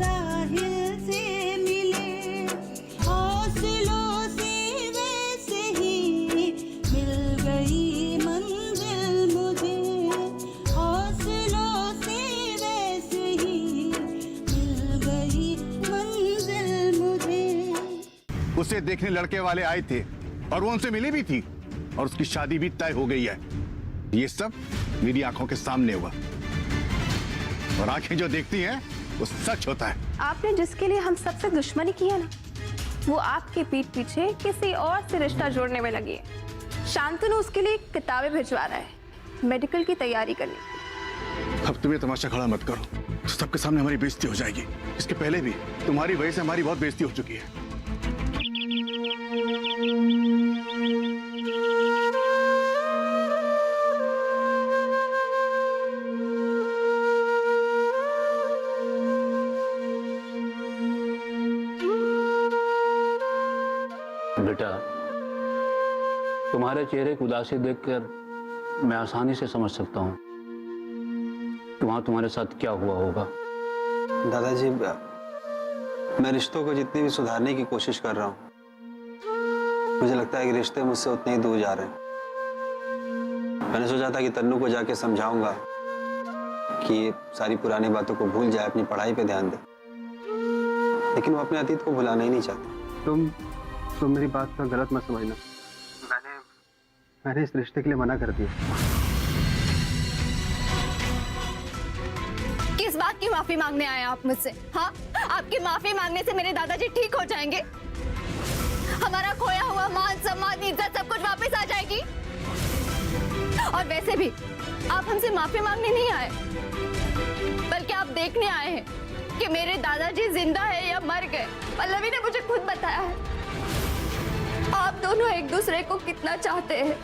साहिल से मिले, हौसलों से वैसे ही मिल गई मंजिल मुझे, हौसलों से वैसे ही मिल गई मंजिल मुझे। उसे देखने लड़के वाले आए थे और वो उनसे मिली भी थी और उसकी शादी भी तय हो गई है। ये सब मेरी आंखों के सामने हुआ और आंखें जो देखती हैं वो सच होता है। आपने जिसके लिए हम सबसे दुश्मनी की है ना, वो आपके पीठ पीछे किसी और से रिश्ता जोड़ने में लगी है। शांतनु उसके लिए किताबें भिजवा रहा है, मेडिकल की तैयारी करने की। अब तुम ये तमाशा खड़ा मत करो, सबके सामने हमारी बेइज्जती हो जाएगी। इसके पहले भी तुम्हारी वजह से हमारी बहुत बेइज्जती हो चुकी है। बेटा, तुम्हारे चेहरे की उदासी देखकर मैं आसानी से समझ सकता हूँ कि वहाँ तुम्हारे साथ क्या हुआ होगा। दादाजी, मैं रिश्तों को जितनी भी सुधारने की कोशिश कर रहा हूँ, मुझे लगता है कि रिश्ते मुझसे उतने ही दूर जा रहे हैं। मैंने सोचा था कि तन्नू को जाके समझाऊंगा कि ये सारी पुरानी बातों को भूल जाए, अपनी पढ़ाई पे ध्यान दे, लेकिन वो अपने अतीत को भुलाना ही नहीं चाहती। तुम मेरी बात का गलत मत समझना। मैंने इस रिश्ते के लिए मना कर दिया। किस बात की माफी मांगने आए आप मुझसे? हाँ, आपकी माफी मांगने से मेरे दादाजी ठीक हो जाएंगे? हमारा खोया हुआ मान सम्मान इज्जत सब कुछ वापस आ जाएगी? और वैसे भी आप हमसे माफी मांगने नहीं आए, बल्कि आप देखने आए हैं कि मेरे दादाजी जिंदा है या मर गए। पल्लवी ने मुझे खुद बताया है आप दोनों एक दूसरे को कितना चाहते हैं।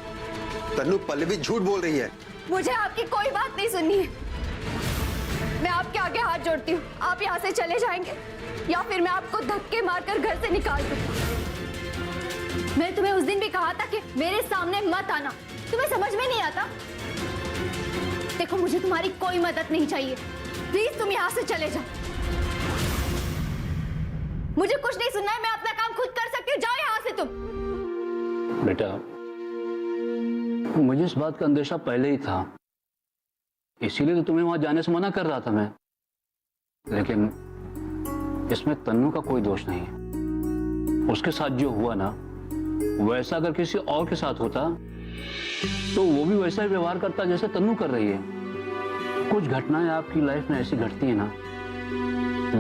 तन्नू, पल्लवी झूठ बोल रही है। मुझे आपकी कोई बात नहीं सुननी है। मैं आपके आगे हाथ जोड़ती हूँ, आप यहाँ से चले जाएंगे या फिर मैं आपको धक्के मारकर घर से निकाल दूँ। मैंने तुम्हें उस दिन भी कहा था कि मेरे सामने मत आना, तुम्हें समझ में नहीं आता? देखो, मुझे तुम्हारी कोई मदद नहीं चाहिए, प्लीज तुम यहाँ से चले जाओ। मुझे कुछ नहीं सुनना है, मैं अपना काम खुद कर सकती हूँ, जाओ यहाँ से तुम। बेटा, मुझे इस बात का अंदेशा पहले ही था, इसीलिए तो तुम्हें वहां जाने से मना कर रहा था मैं। लेकिन इसमें तन्नू का कोई दोष नहीं है। उसके साथ जो हुआ ना, वैसा अगर किसी और के साथ होता तो वो भी वैसा ही व्यवहार करता जैसे तन्नू कर रही है। कुछ घटनाएं आपकी लाइफ में ऐसी घटती है ना,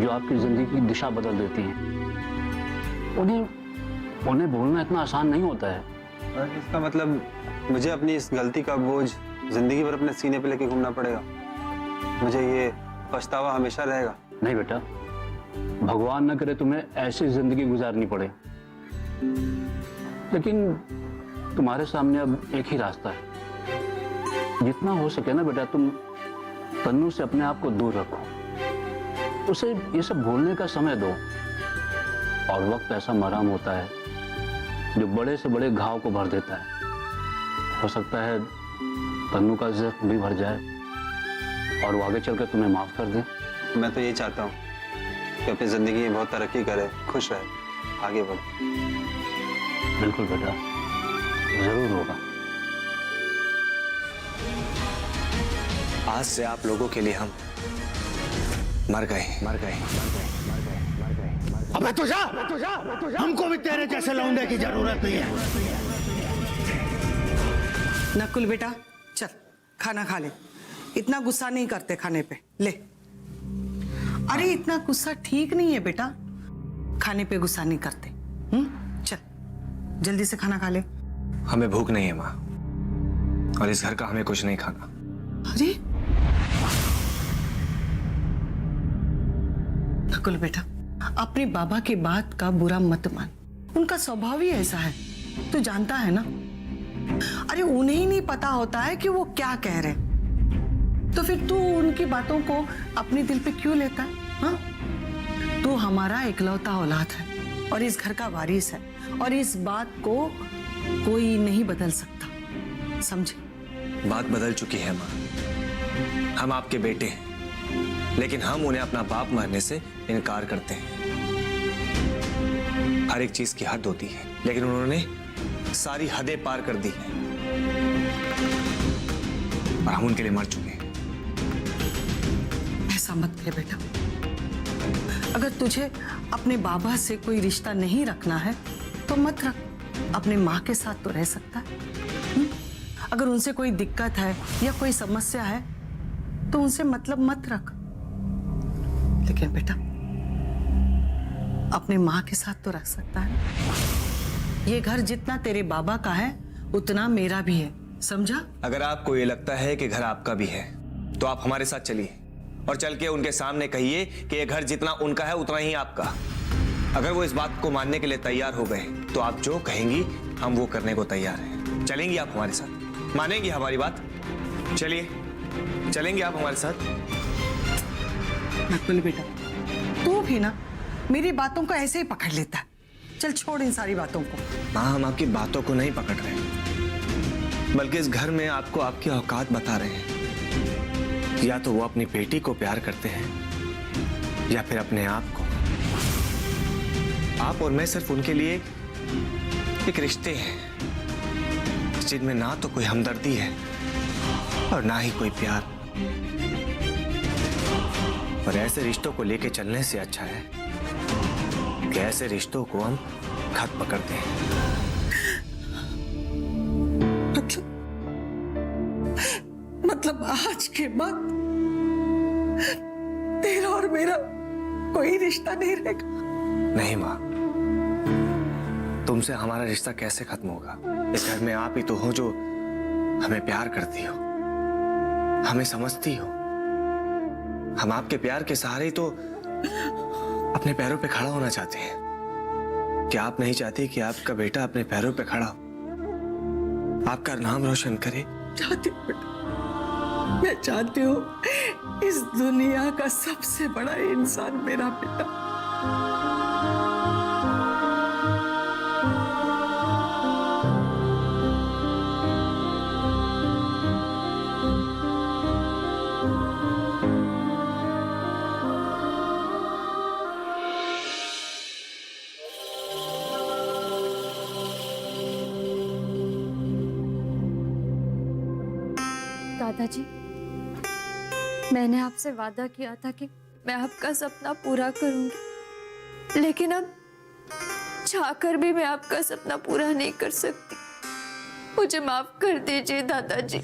जो आपकी जिंदगी की दिशा बदल देती हैं। उन्हें भूलना इतना आसान नहीं होता है। इसका मतलब मुझे अपनी इस गलती का बोझ जिंदगी भर अपने सीने पे लेके घूमना पड़ेगा? मुझे ये पछतावा हमेशा रहेगा? नहीं बेटा, भगवान न करे तुम्हें ऐसी जिंदगी गुजारनी पड़े, लेकिन तुम्हारे सामने अब एक ही रास्ता है। जितना हो सके ना बेटा, तुम तन्नू से अपने आप को दूर रखो, उसे ये सब भूलने का समय दो। और वक्त ऐसा मरहम होता है जो बड़े से बड़े घाव को भर देता है। हो सकता है तन्नू का जख्म भी भर जाए और वो आगे चलकर तुम्हें माफ कर दे। मैं तो ये चाहता हूँ कि अपनी जिंदगी में बहुत तरक्की करे, खुश रहे, आगे बढ़े। बिल्कुल बेटा, जरूर होगा। आज से आप लोगों के लिए हम मर गए। अबे तू जा, हमको भी तेरे जैसे लौंडे की जरूरत नहीं है। नकुल बेटा, चल खाना खा ले। इतना गुस्सा नहीं करते खाने पे, ले। अरे इतना गुस्सा ठीक नहीं है बेटा, खाने पे गुस्सा नहीं करते। चल जल्दी से खाना खा ले। हमें भूख नहीं है माँ, और इस घर का हमें कुछ नहीं खाना। अरे नकुल बेटा, अपने बाबा की बात का बुरा मत मान, उनका स्वभाव ही ऐसा है, तू जानता है ना। अरे उन्हें ही नहीं पता होता है कि वो क्या कह रहे, तो फिर तू उनकी बातों को अपने दिल पे क्यों लेता है? हाँ, तू हमारा इकलौता औलाद है और इस घर का वारिस है, और इस बात को कोई नहीं बदल सकता, समझे? बात बदल चुकी है माँ, हम आपके बेटे हैं। लेकिन हम उन्हें अपना बाप मानने से इनकार करते हैं। हर एक चीज की हद होती है, लेकिन उन्होंने सारी हदें पार कर दी हैं और हम उनके लिए मर चुके हैं। ऐसा मत कह बेटा। अगर तुझे अपने बाबा से कोई रिश्ता नहीं रखना है तो मत रख। अपनी माँ के साथ तो रह सकता है। अगर उनसे कोई दिक्कत है या कोई समस्या है तो उनसे मतलब मत रख। लेकिन बेटा अपनी माँ के साथ तो रख सकता है। ये घर जितना तेरे बाबा का है उतना मेरा भी है, समझा? अगर आपको ये लगता है कि घर आपका भी है तो आप हमारे साथ चलिए और चल के उनके सामने कहिए कि ये घर जितना उनका है उतना ही आपका। अगर वो इस बात को मानने के लिए तैयार हो गए तो आप जो कहेंगी हम वो करने को तैयार हैं। चलेंगी आप हमारे साथ? मानेंगी हमारी बात? चलिए, चलेंगे आप हमारे साथ? नकुल बेटा, तू भी ना मेरी बातों को ऐसे ही पकड़ लेता है। चल छोड़ इन सारी बातों को। माँ, हम आपकी बातों को नहीं पकड़ रहे हैं, बल्कि इस घर में आपको आपकी औकात बता रहे हैं। या तो वो अपनी बेटी को प्यार करते हैं या फिर अपने आप को। आप और मैं सिर्फ उनके लिए एक रिश्ते हैं जिनमें ना तो कोई हमदर्दी है और ना ही कोई प्यार। और ऐसे रिश्तों को लेके चलने से अच्छा है कि ऐसे रिश्तों को हम खत पकड़ते हैं। मतलब आज के बाद तेरा और मेरा कोई रिश्ता नहीं रहेगा? नहीं माँ, तुमसे हमारा रिश्ता कैसे खत्म होगा? इस घर में आप ही तो हो जो हमें प्यार करती हो, हमें समझती हो। हम आपके प्यार के सहारे ही तो अपने पैरों पे खड़ा होना चाहते हैं। क्या आप नहीं चाहती कि आपका बेटा अपने पैरों पे खड़ा हो, आपका नाम रोशन करे? चाहती हूँ बेटा, मैं चाहती हूँ इस दुनिया का सबसे बड़ा इंसान मेरा बेटा। दादाजी, मैंने आपसे वादा किया था कि मैं आपका सपना पूरा करूंगी, लेकिन अब चाहकर भी मैं आपका सपना पूरा नहीं कर सकती। मुझे माफ कर दीजिए दादाजी,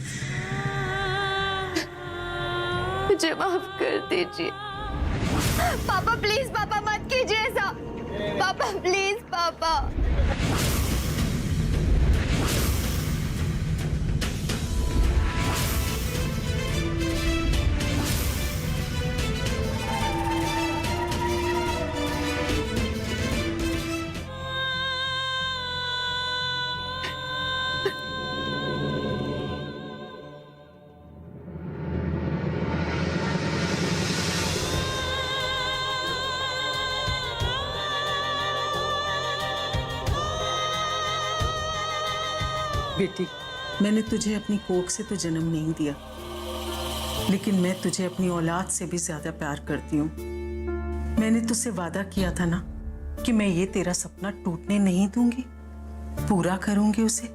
मुझे माफ कर दीजिए। पापा प्लीज, पापा मत कीजिए ऐसा। पापा प्लीज, पापा। बेटी, मैंने तुझे अपनी कोख से तो जन्म नहीं दिया, लेकिन मैं तुझे अपनी औलाद से भी ज्यादा प्यार करती हूँ। मैंने तुझसे वादा किया था ना कि मैं ये तेरा सपना टूटने नहीं दूंगी, पूरा करूंगी उसे।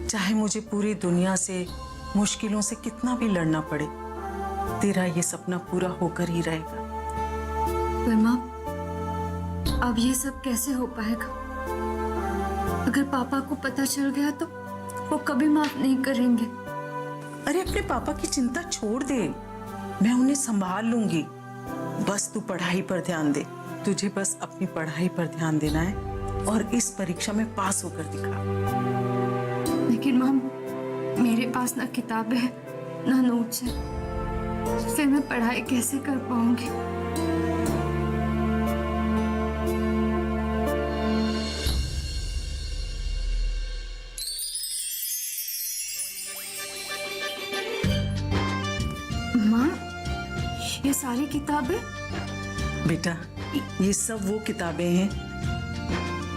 चाहे मुझे पूरी दुनिया से, मुश्किलों से कितना भी लड़ना पड़े, तेरा ये सपना पूरा होकर ही रहेगा। पर माँ, अब ये सब कैसे हो पाएगा? अगर पापा को पता चल गया तो वो कभी माफ नहीं करेंगे। अरे अपने पापा की चिंता छोड़ दे, मैं उन्हें संभाल लूंगी। बस तू पढ़ाई पर ध्यान दे। तुझे बस अपनी पढ़ाई पर ध्यान देना है और इस परीक्षा में पास होकर दिखा। लेकिन माँ, मेरे पास ना किताबें हैं ना नोट्स हैं, फिर मैं पढ़ाई कैसे कर पाऊंगी? ये सारी किताबें? बेटा, ये सब वो किताबें हैं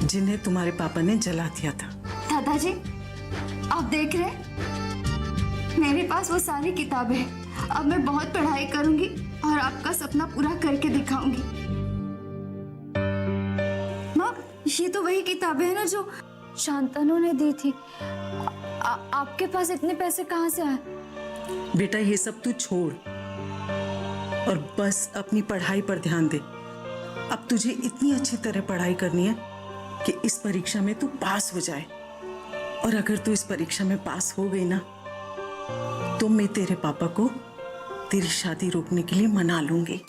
जिन्हें तुम्हारे पापा ने जला दिया था। दादाजी, आप देख रहे हैं, मेरे पास वो सारी किताबें हैं। अब मैं बहुत पढ़ाई करूंगी और आपका सपना पूरा करके दिखाऊंगी। माँ, ये तो वही किताबें है ना जो शांतनु ने दी थी। आपके पास इतने पैसे कहाँ से आए? बेटा ये सब तू छोड़ और बस अपनी पढ़ाई पर ध्यान दे। अब तुझे इतनी अच्छी तरह पढ़ाई करनी है कि इस परीक्षा में तू पास हो जाए, और अगर तू इस परीक्षा में पास हो गई ना तो मैं तेरे पापा को तेरी शादी रोकने के लिए मना लूंगी।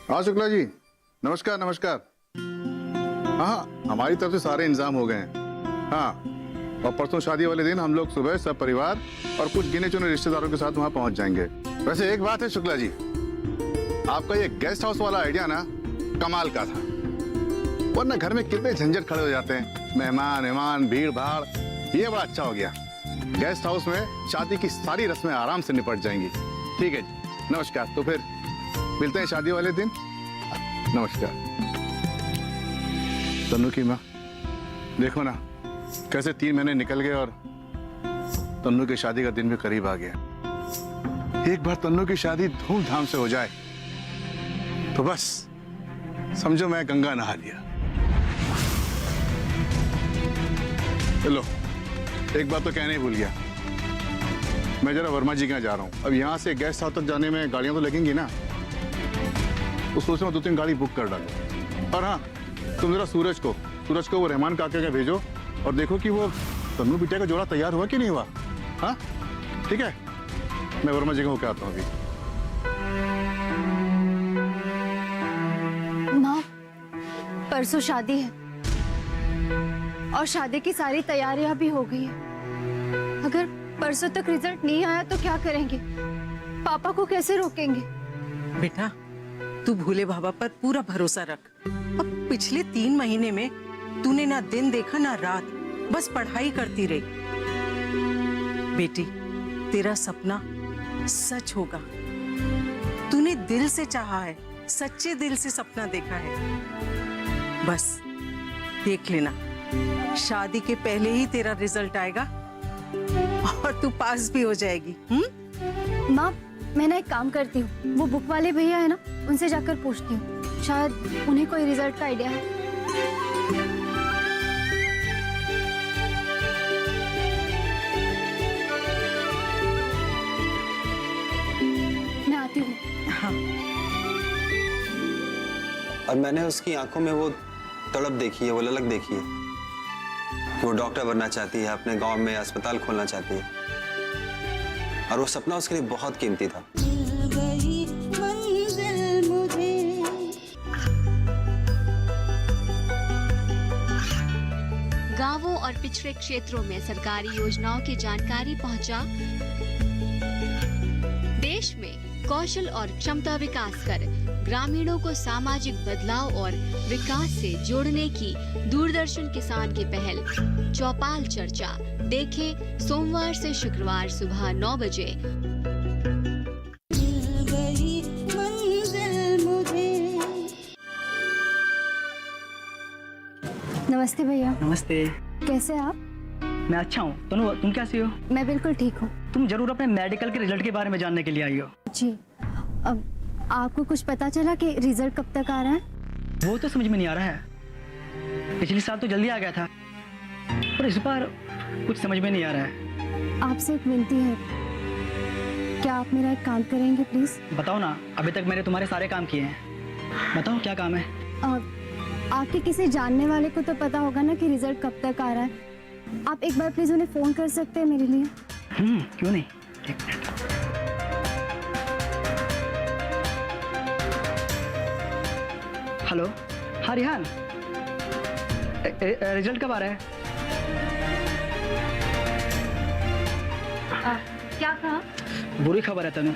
हाँ शुक्ला जी, नमस्कार नमस्कार। हाँ, हमारी तरफ से सारे इंतजाम हो गए हैं। हाँ, और परसों शादी वाले दिन हम लोग सुबह सब परिवार और कुछ गिने चुने रिश्तेदारों के साथ वहाँ पहुँच जाएंगे। वैसे एक बात है शुक्ला जी, आपका ये गेस्ट हाउस वाला आइडिया ना कमाल का था, वरना घर में कितने झंझट खड़े हो जाते हैं, मेहमान भीड़ भाड़। ये बड़ा अच्छा हो गया, गेस्ट हाउस में शादी की सारी रस्में आराम से निपट जाएंगी। ठीक है जी, नमस्कार। तो फिर मिलते हैं शादी वाले दिन। नमस्कार। तन्नू की माँ, देखो ना कैसे 3 महीने निकल गए और तन्नू की शादी का दिन भी करीब आ गया। एक बार तन्नू की शादी धूमधाम से हो जाए तो बस समझो मैं गंगा नहा लिया। चलो, एक बात तो कहना ही भूल गया, मैं जरा वर्मा जी के यहाँ जा रहा हूँ। अब यहाँ से गेस्ट हाउस तक जाने में गाड़ियाँ तो लगेंगी ना, तो सोच रहा हूँ 2-3 गाड़ी बुक कर डालूं। और हाँ, तुम जरा सूरज को वो रहमान काका के भेजो और देखो कि वो तन्नू बिटिया का जोड़ा तैयार हुआ कि नहीं हुआ। हाँ ठीक है, मैं वर्मा जी को होकर आता हूँ अभी। माँ, परसों शादी है और शादी की सारी तैयारियां भी हो गई है। अगर परसों तक रिजल्ट नहीं आया तो क्या करेंगे? पापा को कैसे रोकेंगे? बेटा तू भोले बाबा पर पूरा भरोसा रख। अब पिछले 3 महीने में तूने ना दिन देखा ना रात, बस पढ़ाई करती रही। बेटी, तेरा सपना सच होगा। तूने दिल से चाहा है, सच्चे दिल से सपना देखा है। बस देख लेना, शादी के पहले ही तेरा रिजल्ट आएगा और तू पास भी हो जाएगी। माँ, मैं ना एक काम करती हूँ, वो बुक वाले भैया है ना, उनसे जाकर पूछती हूँ, शायद उन्हें कोई रिजल्ट का आइडिया है। मैं आती हूँ। हाँ। और मैंने उसकी आंखों में वो तड़प देखी है, वो ललक देखी है कि वो डॉक्टर बनना चाहती है, अपने गांव में अस्पताल खोलना चाहती है, और वो सपना उसके लिए बहुत कीमती था। मिल गई मंजिल मुझे, गांवों और पिछड़े क्षेत्रों में सरकारी योजनाओं की जानकारी पहुंचा। देश में कौशल और क्षमता विकास कर ग्रामीणों को सामाजिक बदलाव और विकास से जोड़ने की दूरदर्शन किसान की पहल चौपाल चर्चा देखें सोमवार से शुक्रवार सुबह 9 बजे। मिल गई मंजिल मुझे। नमस्ते भैया। नमस्ते। कैसे हैं आप? मैं अच्छा हूँ। तुम कैसी हो? मैं बिल्कुल ठीक हूँ। तुम जरूर अपने मेडिकल के रिजल्ट के बारे में जानने के लिए आई हो। जी। अब आपको कुछ पता चला कि रिजल्ट कब तक आ रहा है? वो तो समझ में नहीं आ रहा है। पिछले साल तो जल्दी आ गया था, पर इस बार कुछ समझ में नहीं आ रहा है। आपसे एक विनती है, क्या आप मेरा एक काम करेंगे प्लीज? बताओ ना, अभी तक मैंने तुम्हारे सारे काम किए हैं। बताओ क्या काम है? आपके किसी जानने वाले को तो पता होगा ना कि रिजल्ट कब तक आ रहा है। आप एक बार प्लीज उन्हें फोन कर सकते हैं मेरे लिए? क्यों नहीं। एक मिनट। हेलो, हाँ रिहान, रिजल्ट कब आ रहा है? क्या कहा? बुरी खबर है तनु,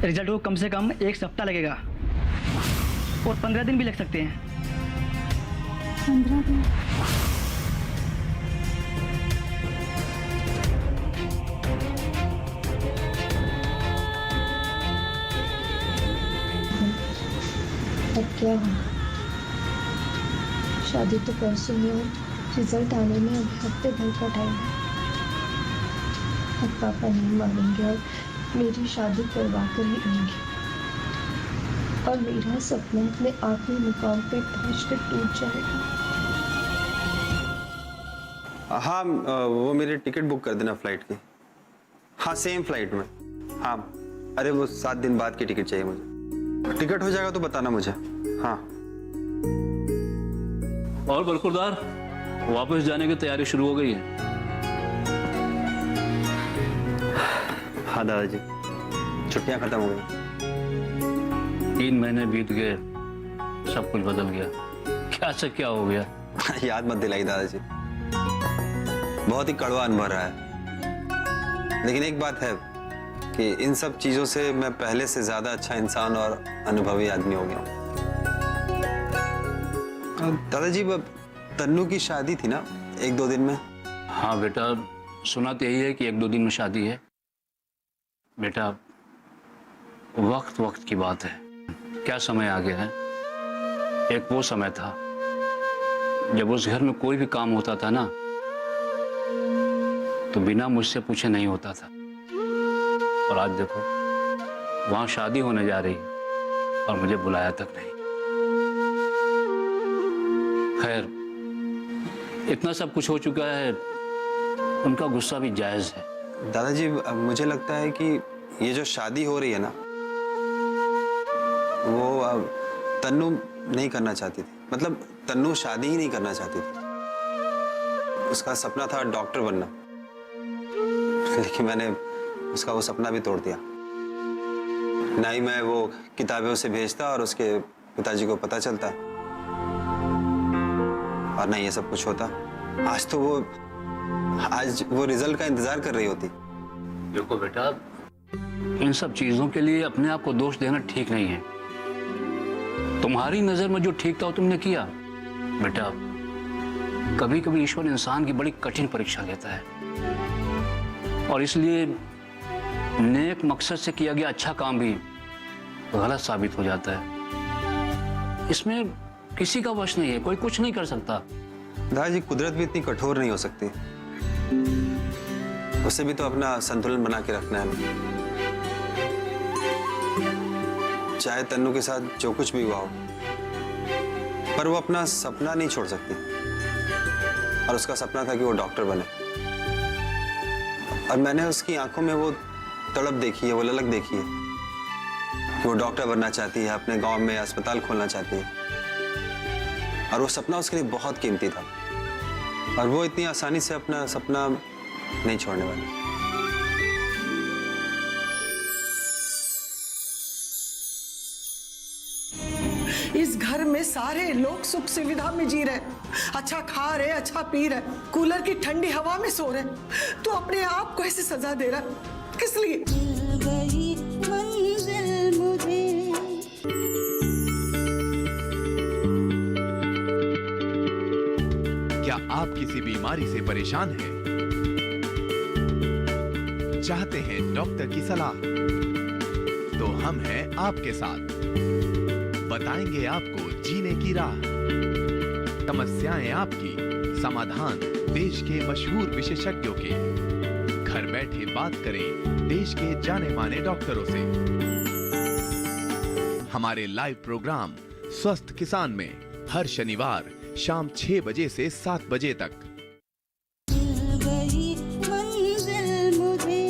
रिजल्ट को कम से कम 1 सप्ताह लगेगा और 15 दिन भी लग सकते हैं। 15 दिन? अब क्या हो, शादी तो परसों ही हुई, रिजल्ट आने में अभी हफ्ते भर का टाइम है। अब पापा नहीं मानेंगे और मेरी शादी करवा कर ही रहेंगे और मेरा सपना अपने आखिरी मुकाम पे पहुंचकर टूट जाएगा। हाँ, वो मेरी टिकट बुक कर देना फ्लाइट की। हाँ, सेम फ्लाइट में। हाँ, अरे वो 7 दिन बाद की टिकट चाहिए मुझे। टिकट हो जाएगा तो बताना मुझे। हाँ। और बरखुरदार, वापस जाने की तैयारी शुरू हो गई है? हाँ दादाजी, छुट्टियां खत्म हो गई। 3 महीने बीत गए, सब कुछ बदल गया। क्या से क्या हो गया? याद मत दिलाई दादाजी, बहुत ही कड़वा अनुभव रहा है। लेकिन एक बात है कि इन सब चीजों से मैं पहले से ज्यादा अच्छा इंसान और अनुभवी आदमी हो गया। दादाजी, तन्नू की शादी थी ना 1-2 दिन में? हाँ बेटा, सुना तो यही है कि 1-2 दिन में शादी है। बेटा, वक्त वक्त की बात है। क्या समय आ गया है। एक वो समय था जब उस घर में कोई भी काम होता था ना, तो बिना मुझसे पूछे नहीं होता था। और आज देखो, वहां शादी होने जा रही और मुझे बुलाया तक नहीं। खैर, इतना सब कुछ हो चुका है, उनका गुस्सा भी जायज है। दादाजी, मुझे लगता है कि ये जो शादी हो रही है ना, वो तन्नू नहीं करना चाहती थी। मतलब तन्नू शादी ही नहीं करना चाहती थी। उसका सपना था डॉक्टर बनना, लेकिन मैंने उसका वो सपना भी तोड़ दिया। ना ही मैं वो किताबें उसे भेजता और उसके पिताजी को पता चलता, और ना ये सब कुछ होता। आज वो रिजल्ट का इंतजार कर रही होती। देखो बेटा, इन सब चीजों के लिए अपने आप को दोष देना ठीक नहीं है। तुम्हारी नजर में जो ठीक था वो तुमने किया। बेटा, कभी कभी ईश्वर इंसान की बड़ी कठिन परीक्षा लेता है, और इसलिए नेक मकसद से किया गया अच्छा काम भी गलत साबित हो जाता है। इसमें किसी का वश नहीं है, कोई कुछ नहीं कर सकता। दादाजी, कुदरत भी इतनी कठोर नहीं हो सकती। उसे भी तो अपना संतुलन बना के रखना है। चाहे तन्नू के साथ जो कुछ भी हुआ हो, पर वो अपना सपना नहीं छोड़ सकती। और उसका सपना था कि वो डॉक्टर बने। और मैंने उसकी आंखों में वो तड़प देखी है, वो ललक देखी है कि वो डॉक्टर बनना चाहती है, अपने गांव में अस्पताल खोलना चाहती है। और वो सपना उसके लिए बहुत कीमती था, और वो इतनी आसानी से अपना सपना नहीं छोड़ने वाली। इस घर में सारे लोग सुख सुविधा में जी रहे, अच्छा खा रहे, अच्छा पी रहे, कूलर की ठंडी हवा में सो रहे। तू अपने आप को ऐसे सजा दे रहा, किस लिए? मिल गई मंजिल मुझे। क्या आप किसी बीमारी से परेशान हैं? चाहते हैं डॉक्टर की सलाह? तो हम हैं आपके साथ, बताएंगे आपको जीने की राह। समस्याएं आपकी, समाधान देश के मशहूर विशेषज्ञों के। घर बैठे बात करें देश के जाने माने डॉक्टरों से। हमारे लाइव प्रोग्राम स्वस्थ किसान में हर शनिवार शाम 6 बजे से 7 बजे तक। मिल गई मंजिल मुझे।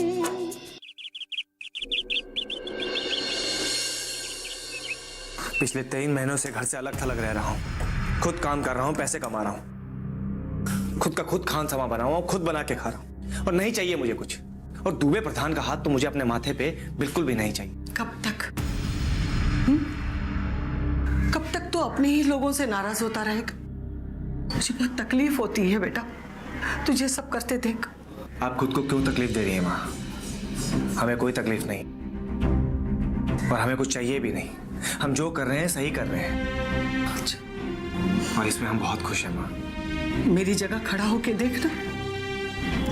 पिछले 3 महीनों से घर से अलग थलग रह रहा हूँ। खुद काम कर रहा हूँ, पैसे कमा रहा हूँ, खुद का खुद खान समा बना हुआ हूँ, खुद बना के खा रहा हूँ, और नहीं चाहिए मुझे कुछ। और दुबे प्रधान का हाथ तो मुझे अपने माथे पे बिल्कुल भी नहीं चाहिए। कब तक? कब तक तो अपने ही लोगों से नाराज होता रहेगा? मुझे बहुत तकलीफ होती है बेटा, तुझे सब करते देख। आप खुद को क्यों तकलीफ दे रही है माँ? हमें कोई तकलीफ नहीं, और हमें कुछ चाहिए भी नहीं। हम जो कर रहे हैं सही कर रहे हैं, अच्छा, और इसमें हम बहुत खुश हैं माँ। मेरी जगह खड़ा होके देखना,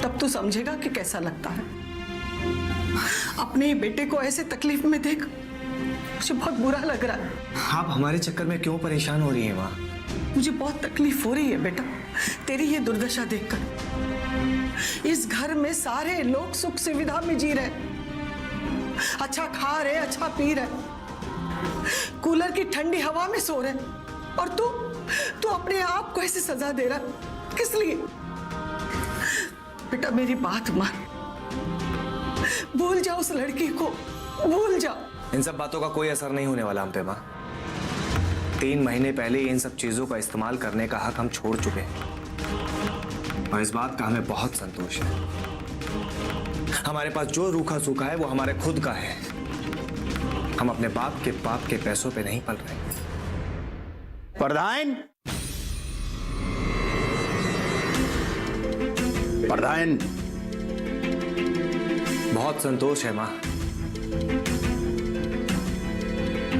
तब तो समझेगा कि कैसा लगता है। अपने बेटे को ऐसे तकलीफ में देख, मुझे बहुत बुरा लग रहा है। आप हमारे चक्कर में क्यों परेशान हो रही हैं माँ? मुझे बहुत तकलीफ हो रही है बेटा, तेरी ये दुर्दशा देखकर। इस घर में सारे लोग सुख सुविधा में जी रहे, अच्छा खा रहे, अच्छा पी रहे, कूलर की ठंडी हवा में सो रहे, और तू अपने आप को ऐसे सजा दे रहा, किस लिए? बेटा मेरी बात मान, भूल जाओ उस लड़की को, भूल जाओ। इन सब बातों का कोई असर नहीं होने वाला हम पे माँ। 3 महीने पहले इन सब चीजों का इस्तेमाल करने का हक हम छोड़ चुके हैं, और इस बात का हमें बहुत संतोष है। हमारे पास जो रूखा सूखा है वो हमारे खुद का है। हम अपने बाप के पैसों पे नहीं पल रहे। प्रधान, प्रधान, बहुत संतोष है माँ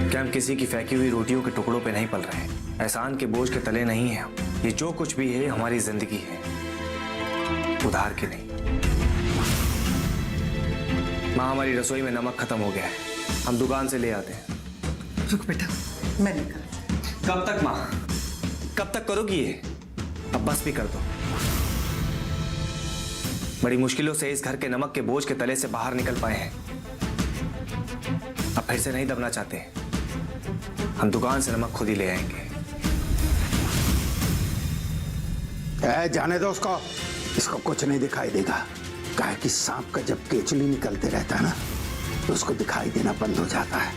कि हम किसी की फेंकी हुई रोटियों के टुकड़ों पे नहीं पल रहे हैं, एहसान के बोझ के तले नहीं है। ये जो कुछ भी है हमारी जिंदगी है, उधार की नहीं। माँ, हमारी रसोई में नमक खत्म हो गया है, हम दुकान से ले आते हैं। रुक बेटा, मैं निकल। कब तक माँ, कब तक करोगी ये? अब बस भी कर दो। बड़ी मुश्किलों से इस घर के नमक के बोझ के तले से बाहर निकल पाए हैं, अब फिर से नहीं दबना चाहते। हम दुकान से नमक खुद ही ले आएंगे। जाने दो उसको, इसको कुछ नहीं दिखाई देगा। काहे कि सांप का जब केचुली निकलते रहता है ना, तो उसको दिखाई देना बंद हो जाता है।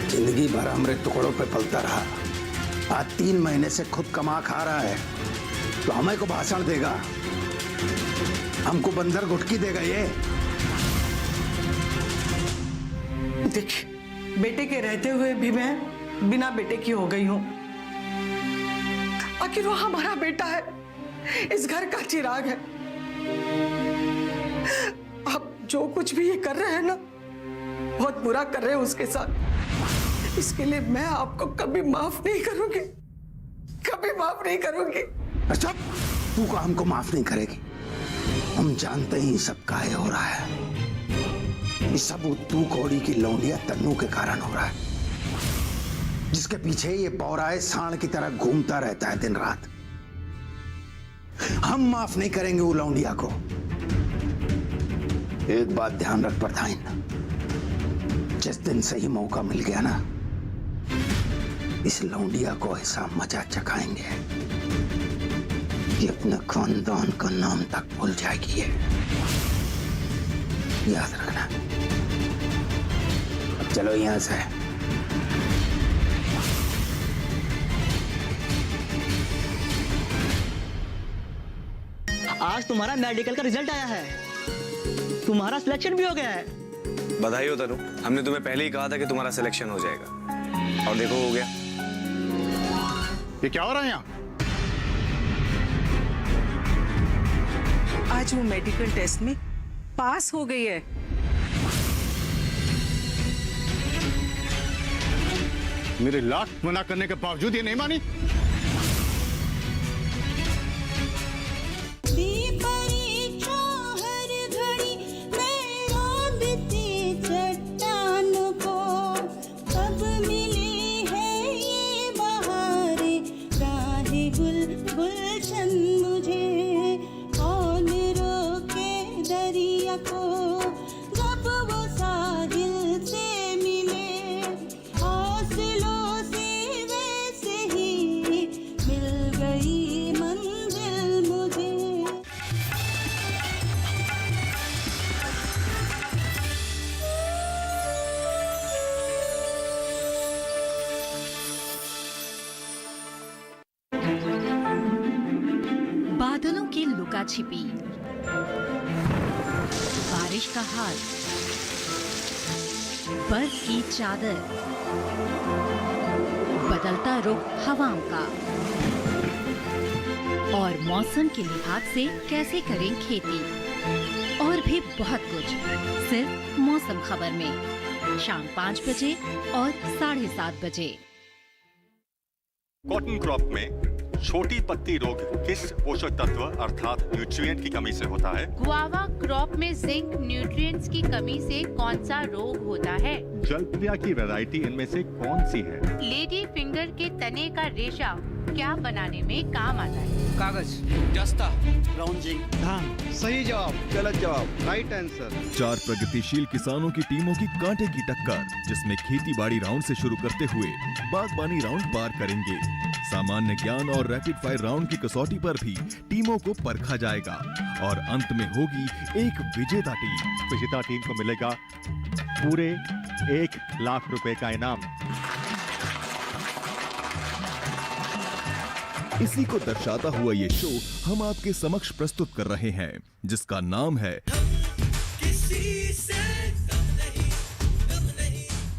जिंदगी भर हमरे टुकड़ों पे पलता रहा, आज 3 महीने से खुद कमा खा रहा है, तो हमें को भाषण देगा, हमको बंदर गुटकी देगा ये। देखिए, बेटे के रहते हुए भी मैं बिना बेटे की हो गई हूं। आखिर वो हमारा बेटा है, इस घर का चिराग है। आप जो कुछ भी ये कर रहे हैं ना, बहुत बुरा कर रहे हैं उसके साथ। इसके लिए मैं आपको कभी माफ नहीं करूंगी, कभी माफ नहीं करूंगी। अच्छा, तू को हमको माफ नहीं करेगी? हम जानते ही सब काहे हो रहा है। ये सब तू कौड़ी की लौंडिया तन्नू के कारण हो रहा है, जिसके पीछे ये पौराए सांड की तरह घूमता रहता है दिन रात। हम माफ नहीं करेंगे वो लौंडिया को। एक बात ध्यान रख प्रधान, जिस दिन सही मौका मिल गया ना, इस लौंडिया को ऐसा मजा चखाएंगे कि अपने खानदान का नाम तक भूल जाएगी ये, याद रखना। अब चलो यहां से। आज तुम्हारा मेडिकल का रिजल्ट आया है, तुम्हारा सिलेक्शन भी हो गया है। बधाई हो तनु, हमने तुम्हें पहले ही कहा था कि तुम्हारा सिलेक्शन हो जाएगा। और देखो हो गया। ये क्या हो रहा है यहाँ? आज वो मेडिकल टेस्ट में पास हो गई है। मेरे लाख मना करने के बावजूद ये नहीं मानी। परीक्षा हर घड़ी मैं रोंदती चट्टान को, कब मिली है ये बहारें राहे गुलशन मुझे, कौन रोके दरिया को जब वो साहिल से मिले, हौसलों से वैसे ही मिल गई मंजिल मुझे। बादलों की लुका छिपी, बारिश का हाल, बर्फ की चादर, बदलता रुख हवाओं का, और मौसम के लिहाज से कैसे करें खेती, और भी बहुत कुछ सिर्फ मौसम खबर में शाम 5 बजे और 7:30 बजे। कॉटन क्रॉप में छोटी पत्ती रोग किस पोषक तत्व अर्थात न्यूट्रिएंट की कमी से होता है? गुआवा क्रॉप में जिंक न्यूट्रिएंट्स की कमी से कौन सा रोग होता है? जलप्रिया की वैरायटी इनमें से कौन सी है? लेडी फिंगर के तने का रेशा क्या बनाने में काम आता है? कागज, जस्ता, ब्राउजिंग, धान। सही जवाब, गलत जवाब, राइट आंसर। 4 प्रगतिशील किसानों की टीमों की कांटे की टक्कर, जिसमें खेती बाड़ी राउंड से शुरू करते हुए बागबानी राउंड पार करेंगे। सामान्य ज्ञान और रैपिड फायर राउंड की कसौटी पर भी टीमों को परखा जाएगा और अंत में होगी एक विजेता टीम। विजेता टीम को मिलेगा पूरे 1 लाख रुपए का इनाम। इसी को दर्शाता हुआ ये शो हम आपके समक्ष प्रस्तुत कर रहे हैं, जिसका नाम है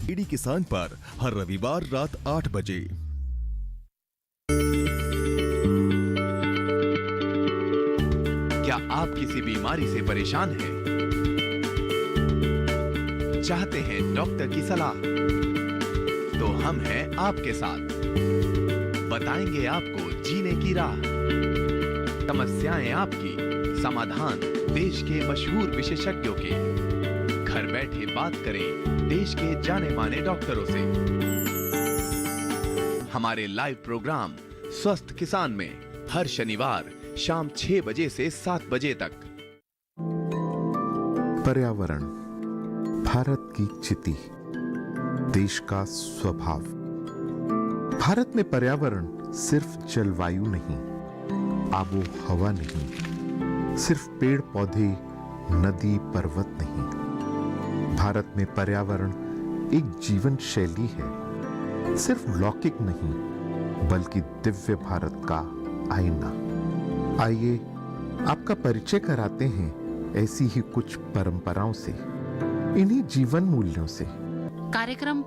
डीडी किसान पर हर रविवार रात 8 बजे। क्या आप किसी बीमारी से परेशान हैं? चाहते हैं डॉक्टर की सलाह? तो हम हैं आपके साथ, बताएंगे आपको जीने की राह। समस्याएं आपकी, समाधान देश के मशहूर विशेषज्ञों के। घर बैठे बात करें देश के जाने माने डॉक्टरों से। हमारे लाइव प्रोग्राम स्वस्थ किसान में हर शनिवार शाम 6 बजे से 7 बजे तक। पर्यावरण भारत की चिति, देश का स्वभाव। भारत में पर्यावरण सिर्फ जलवायु नहीं, आबो हवा नहीं, सिर्फ पेड़ पौधे, नदी पर्वत नहीं। भारत में पर्यावरण एक जीवन शैली है, सिर्फ लौकिक नहीं बल्कि दिव्य भारत का आईना। आइए आपका परिचय कराते हैं ऐसी ही कुछ परंपराओं से, इन्हीं जीवन मूल्यों से। कार्यक्रम